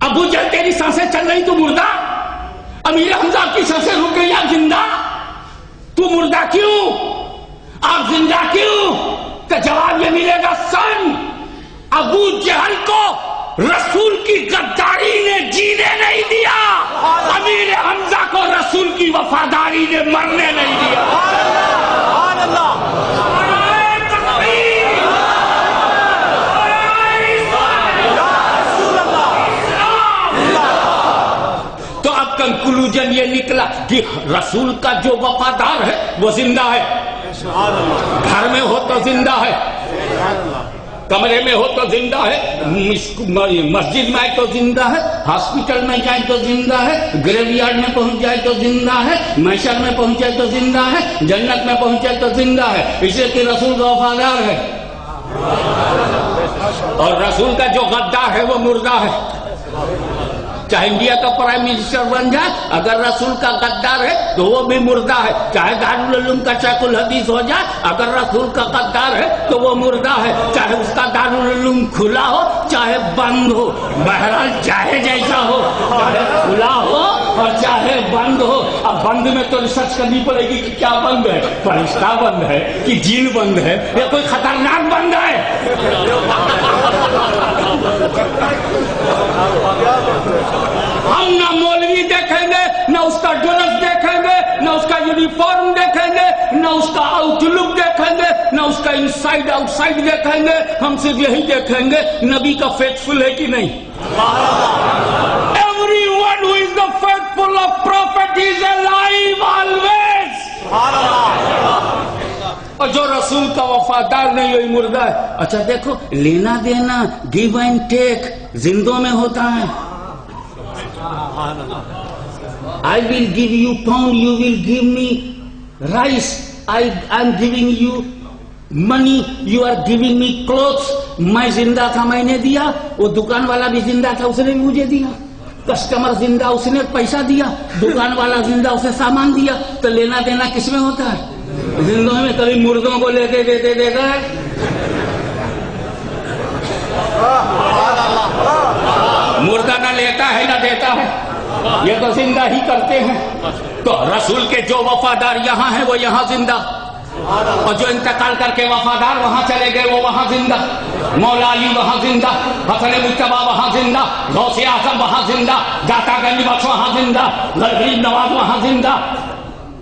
ابو جہل تیری سانسیں چل رہی تو مردہ، امیر حمزہ کی سانسیں رک گئی آپ زندہ، تو مردہ کیوں، آپ زندہ کیوں؟ تو جواب یہ ملے گا سن ابو جہل کو رسول کی غداری نے جینے نہیں دیا، امیر حمزہ کو رسول کی وفاداری نے مرنے نہیں دیا۔ سبحان اللہ۔ تو اب کنکلوژن یہ نکلا کہ رسول کا جو وفادار ہے وہ زندہ ہے، گھر میں ہو تو زندہ ہے، کمرے میں ہو تو زندہ ہے، مسجد میں آئے تو زندہ ہے، ہاسپٹل میں جائے تو زندہ ہے، گریو یارڈ میں پہنچ جائے تو زندہ ہے، محشر میں پہنچ جائے تو زندہ ہے، جنت میں پہنچ جائے تو زندہ ہے، اس لیے کہ رسول کا وفادار ہے۔ اور رسول کا جو غدار ہے وہ مردہ ہے، چاہے انڈیا کا پرائم منسٹر بن جائے، اگر رسول کا غدار ہے تو وہ بھی مردہ ہے، چاہے دارالعلوم کا شیخ الحدیث ہو جائے، اگر رسول کا غدار ہے تو وہ مردہ ہے، چاہے اس کا دارالعلوم کھلا ہو چاہے بند ہو، بہرحال چاہے جیسا ہو، چاہے کھلا ہو اور چاہے بند ہو۔ اب بند میں تو ریسرچ کرنی پڑے گی کہ کیا بند ہے، فرشتہ بند ہے کہ جن بند ہے یا کوئی خطرناک بند ہے۔ ہم نہ مولوی دیکھیں گے، نہ اس کا ڈریس دیکھیں گے، نہ اس کا یونیفارم دیکھیں گے، نہ اس کا آؤٹ لک دیکھیں گے، نہ اس کا انسائڈ آؤٹ سائڈ دیکھیں گے، ہم صرف یہی دیکھیں گے نبی کا فیتھفل ہے کہ نہیں۔ Everyone who is the faithful of prophet is alive always۔ اور جو رسول کا وفادار نہیں وہی مردہ ہے۔ اچھا دیکھو، لینا دینا گیو اینڈ ٹیک زندوں میں ہوتا ہے۔ I will give you pound, you will give me rice, I am giving you money, you are giving me clothes۔ میں زندہ تھا میں نے دیا، وہ دکان والا بھی زندہ تھا اس نے بھی مجھے دیا، کسٹمر زندہ اس نے پیسہ دیا، دکان والا زندہ اسے سامان دیا، تو لینا دینا کس میں ہوتا ہے؟ زندوں میں۔ کبھی مردوں کو لیتے دیتے دیکھا ہے؟ مردہ نہ لیتا ہے نہ دیتا ہے، یہ تو زندہ ہی کرتے ہیں۔ تو رسول کے جو وفادار یہاں ہیں وہ یہاں زندہ، اور جو انتقال کر کے وفادار وہاں چلے گئے وہ وہاں زندہ۔ مولا علی وہاں زندہ، حسن مجتبیٰ وہاں زندہ، غوث اعظم وہاں زندہ، داتا گنج بخش وہاں زندہ، غریب نواز وہاں زندہ،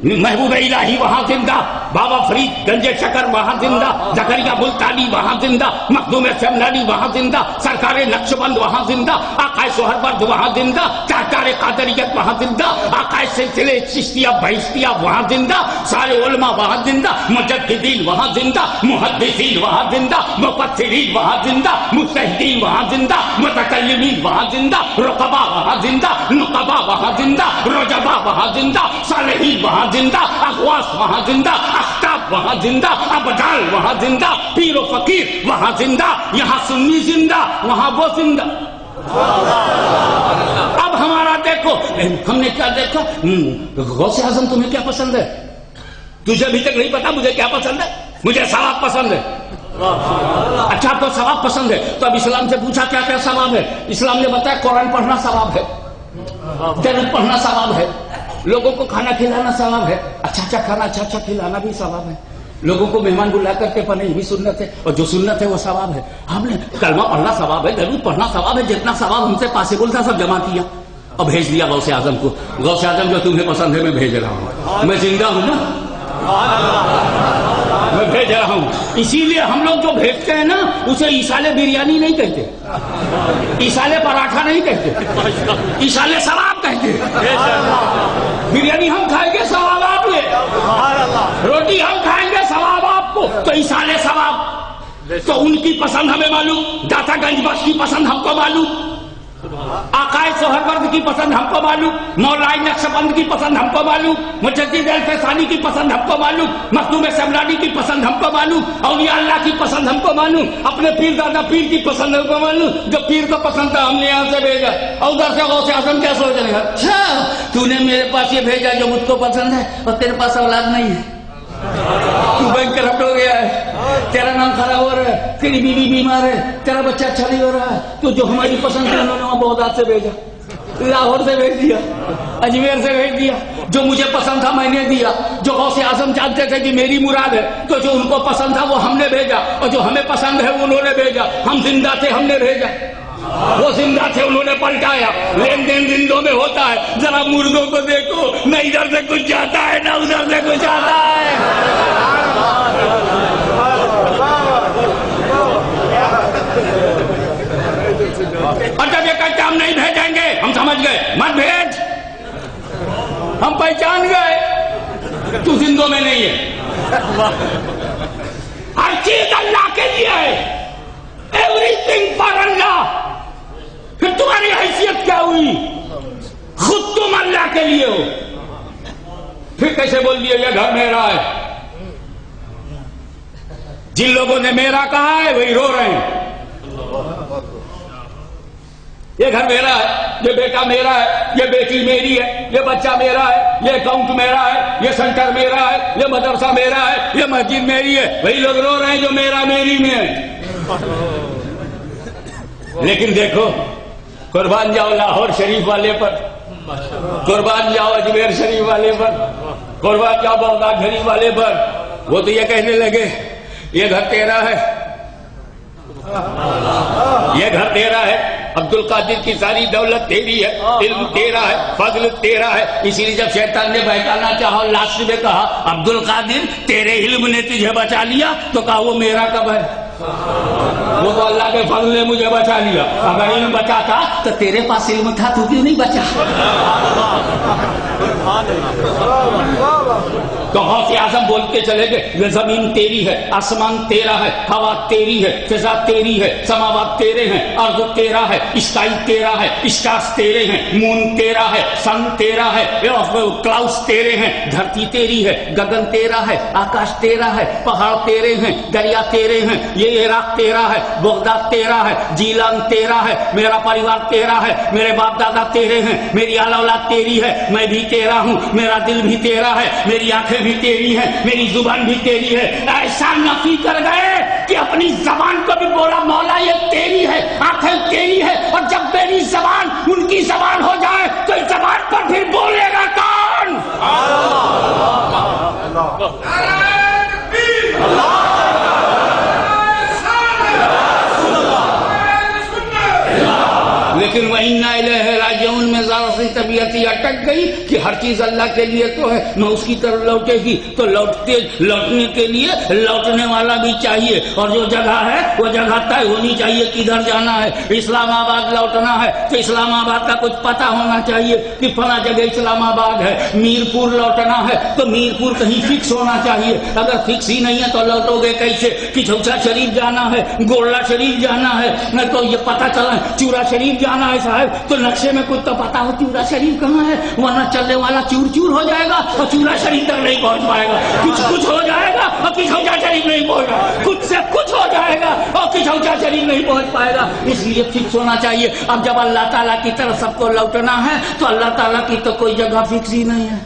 محبوب الہی وہاں زندہ، بابا فرید گنج شکر وہاں زندہ، زکریا ملتانی وہاں زندہ، مخدوم شملانی وہاں زندہ، سرکار نقشبند وہاں زندہ، آقائے سہرورد وہاں زندہ، تاجدار قادریت وہاں زندہ، آقائے سلسلے چشتیہ بہشتیہ وہاں زندہ، سارے علماء وہاں زندہ، مجددین وہاں زندہ، محدثین وہاں زندہ، مفسرین وہاں زندہ، مجتہدین وہاں زندہ، متکلمین وہاں زندہ، رقبا وہاں زندہ، نقبا وہاں زندہ، رجبا وہاں زندہ، صالحین وہاں زندہ، اغواث وہاں زندہ، اختاب وہاں زندہ، ابدال وہاں زندہ، پیر و فقیر وہاں زندہ، یہاں سنی زندہ وہاں وہ زندہ۔ اب ہمارا دیکھو، ہم نے کیا دیکھا؟ غوث اعظم تمہیں کیا پسند ہے؟ تجھے ابھی تک نہیں پتا مجھے کیا پسند ہے؟ مجھے ثواب پسند ہے۔ اچھا آپ کو ثواب پسند ہے تو اب اسلام سے پوچھا کیا کیا ثواب ہے؟ اسلام نے بتایا قرآن پڑھنا ثواب ہے، درود پڑھنا ثواب ہے، لوگوں کو کھانا کھلانا ثواب ہے، اچھا کھانا اچھا کھلانا بھی ثواب ہے، لوگوں کو مہمان بلا کر کے پڑھنا یہ بھی سنت ہے، اور جو سنت ہے وہ ثواب ہے۔ ہم نے کلمہ پڑھنا ثواب ہے، درود پڑھنا ثواب ہے، جتنا ثواب ہم سے پاسبل تھا سب جمع کیا اور بھیج دیا غوث اعظم کو۔ غوث اعظم جو تمہیں پسند ہے میں بھیج رہا ہوں، میں زندہ ہوں نا، میں بھیج رہا ہوں۔ اسی لیے ہم لوگ جو بھیجتے ہیں نا اسے ایسالے بریانی نہیں کہتے، ایسالے پراٹھا نہیں کہتے، ایسالے ثواب کہتے۔ بریانی ہم کھائیں گے ثواب آپ لے، روٹی ہم کھائیں گے ثواب آپ کو، تو ایسالے ثواب۔ تو ان کی پسند ہمیں معلوم، داتا گنج بخش کی پسند ہم کو معلوم، آقائے سہرورد کی پسند ہم کو معلوم، مولا نقشبند کی پسند ہم کو معلوم، مجدد الفسانی کی پسند ہم کو معلوم، مخدوم شملانی کی پسند ہم کو معلوم، اولیاء اللہ کی پسند ہم کو معلوم، اپنے پیر دادا پیر کی پسند ہم کو معلوم۔ جو پیر کو پسند تھا ہم نے یہاں سے بھیجا، اور ادھر سے غوث اعظم کیا سوچ رہے ہیں؟ اچھا تو نے میرے پاس یہ بھیجا جو مجھ کو پسند ہے اور تیرے پاس اولاد نہیں ہے، تو بینک کرپٹ ہو گیا ہے، تیرا نام خراب ہو رہا ہے، تیری بیوی بیمار ہے، تیرا بچہ اچھا نہیں ہو رہا ہے، تو جو ہماری پسند تھی انہوں نے وہاں بغداد سے بھیجا، لاہور سے بھیج دیا، اجمیر سے بھیج دیا، جو مجھے پسند تھا میں نے دیا، جو غوث اعظم جانتے تھے کہ میری مراد ہے تو جو ان کو پسند تھا وہ ہم نے بھیجا، اور جو ہمیں پسند ہے انہوں نے بھیجا، ہم زندہ تھے ہم نے بھیجا، وہ زندہ تھے انہوں نے پلٹایا، لین دین زندوں میں ہوتا ہے، ذرا مردوں کو دیکھو، نہ ادھر سے کچھ جاتا ہے نہ ادھر سے کچھ آتا ہے۔ اور جب یہ کہتے ہم نہیں بھیجیں گے، ہم سمجھ گئے مت بھیج، ہم پہچان گئے تو زندوں میں نہیں ہے، ہر چیز اللہ کے لیے ہے، ایوریتھنگ فار اللہ۔ پھر تمہاری حیثیت کیا ہوئی؟ خود تم اللہ کے لیے ہو، پھر کیسے بول دیا یہ گھر میرا ہے؟ جن لوگوں نے میرا کہا ہے وہی رو رہے ہیں، یہ گھر میرا ہے، یہ بیٹا میرا ہے، یہ بیٹی میری ہے، یہ بچہ میرا ہے، یہ اکاؤنٹ میرا ہے، یہ سینٹر میرا ہے، یہ مدرسہ میرا ہے، یہ مسجد میری ہے، وہی لوگ رو رہے ہیں جو میرا میری میں ہے۔ لیکن دیکھو، قربان جاؤ لاہور شریف والے پر، قربان جاؤ اجمیر شریف والے پر، قربان جاؤ بغداد شریف والے پر، وہ تو یہ کہنے لگے یہ گھر تیرا ہے، یہ گھر تیرا ہے، عبد القادر کی ساری دولت تیری ہے، علم تیرا ہے، فضل تیرا ہے۔ اسی لیے جب شیطان نے بہکانا چاہا اور لاسٹ میں کہا عبد القادر تیرے علم نے تجھے بچا لیا، تو کہا وہ میرا کب ہے؟ وہ تو اللہ کے فضل نے مجھے بچا لیا، اگر علم بچاتا تو تیرے پاس علم تھا تو کیوں نہیں بچا؟ تو غوث اعظم بولتے چلے گئے یہ زمین تیری ہے، آسمان تیرا ہے، ہوا تیری ہے، فضا تیری ہے، سماوات تیرے ہیں، ارض تیرا ہے، اسکائی تیرا ہے، اسٹارز تیرے ہیں، مون تیرا ہے، سن تیرا ہے، کلاؤڈز تیرے ہیں، دھرتی تیری ہے، گگن تیرا ہے، آکاش تیرا ہے، پہاڑ تیرے ہیں، دریا تیرے ہیں، یہ عراق تیرا ہے، بغداد تیرا ہے، جیلان تیرا ہے، میرا پریوار تیرا ہے، میرے باپ دادا تیرے ہیں، میری اہل اولاد تیری ہے، میں بھی تیرا ہوں، میرا دل بھی تیرا ہے، میری آنکھیں بھی تیری ہے، میری زبان بھی تیری ہے۔ ایسا نفی کر گئے کہ اپنی زبان کو بھی بولا مولا یہ تیری ہے، آنکھیں تیری ہے، اور جب میری زبان ان کی زبان ہو جائے تو اس زبان پر پھر بولے گا کون؟ لیکن وَإِنَّا إِلَيْهِ رَاجِعُونَ میں ذرا سی طبیعت یہ اٹک گئی کہ ہر چیز اللہ کے لیے تو ہے، نہ اس کی طرف لوٹے گی، تو لوٹنے کے لیے لوٹنے والا بھی چاہیے، اور جو جگہ ہے وہ جگہ طے ہونی چاہیے کدھر جانا ہے۔ اسلام آباد لوٹنا ہے تو اسلام آباد کا کچھ پتہ ہونا چاہیے کہ فلاں جگہ اسلام آباد ہے۔ میرپور لوٹنا ہے تو میرپور کہیں فکس ہونا چاہیے، اگر فکس ہی نہیں ہے تو لوٹو گے کیسے؟ کہ جھوسا شریف جانا ہے، گولڑا شریف جانا ہے، نہ تو یہ پتہ چلا چورا شریف جانا ہے صاحب تو نقشے میں کچھ تو پتا ہو چورا شریف کہاں ہے، ورنہ چلنے والا چور چور ہو جائے گا اور چورا شریف تک نہیں پہنچ پائے گا، کچھ ہو جائے گا اور کچھ شریف نہیں پہنچ گا، کچھ سے کچھ ہو جائے گا اور کچھ شریف نہیں پہنچ پائے گا، اس لیے فکس ہونا چاہیے۔ اب جب اللہ تعالیٰ کی طرف سب کو لوٹنا ہے تو اللہ تعالیٰ کی تو کوئی جگہ فکس ہی نہیں ہے۔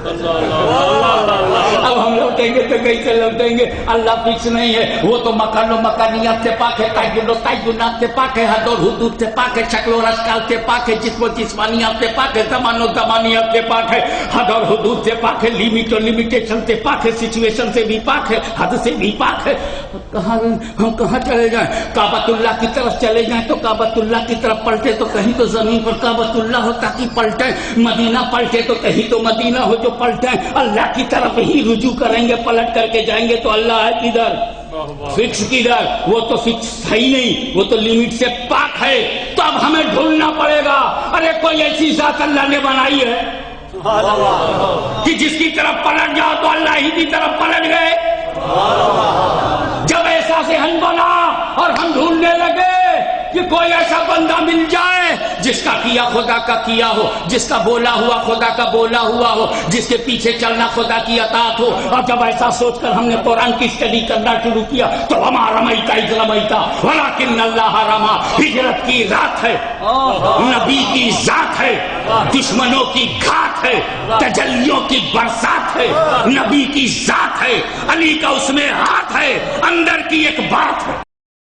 اب ہم لوٹیں گے تو کیسے لوٹیں گے؟ اللہ فکس نہیں ہے، وہ تو مکان و مکانیات سے پاک ہے، تعین و تعینات سے پاک ہے، حد اور حدود سے پاک ہے، شکل و اشکال سے پاک ہے، جسم و جسمانیات سے پاک ہے، زمان و زمانیات سے پاک ہے، حد اور حدود سے پاک ہے، لمٹ اور لمیٹیشن سے پاک ہے، سچویشن سے بھی پاک ہے، حد سے بھی پاک ہے۔ ہم کہاں چلے جائیں؟ کعبۃ اللہ کی طرف چلے جائیں تو کعبۃ اللہ کی طرف پلٹے تو کہیں تو زمین پر کعبۃ اللہ ہو تاکہ پلٹے، مدینہ پلٹے تو کہیں تو مدینہ ہو جو پلٹیں، اللہ کی طرف ہی رجوع کریں گے، پلٹ کر کے جائیں گے تو اللہ ہے کدھر؟ فکس کدھر؟ وہ تو فکس ہے ہی نہیں، وہ تو لمٹ سے پاک ہے۔ تو اب ہمیں ڈھونڈنا پڑے گا، ارے کوئی ایسی ذات اللہ نے بنائی ہے کہ جس کی طرف پلٹ جاؤ تو اللہ ہی کی طرف پلٹ گئے؟ جب ایسا ذہن بنا اور ہم ڈھونڈنے لگے کہ کوئی ایسا بندہ مل جائے جس کا کیا خدا کا کیا ہو، جس کا بولا ہوا خدا کا بولا ہوا ہو، جس کے پیچھے چلنا خدا کی اطاعت ہو. اور جب ایسا سوچ کر ہم نے قرآن کی اسٹڈی کرنا شروع کیا تو وما رمیت اذ رمیت ولکن اللہ رمی. ہجرت کی رات ہے، نبی کی ذات ہے، دشمنوں کی گھات ہے، تجلیوں کی برسات ہے، نبی کی ذات ہے، علی کا اس میں ہاتھ ہے، اندر کی ایک بات ہے.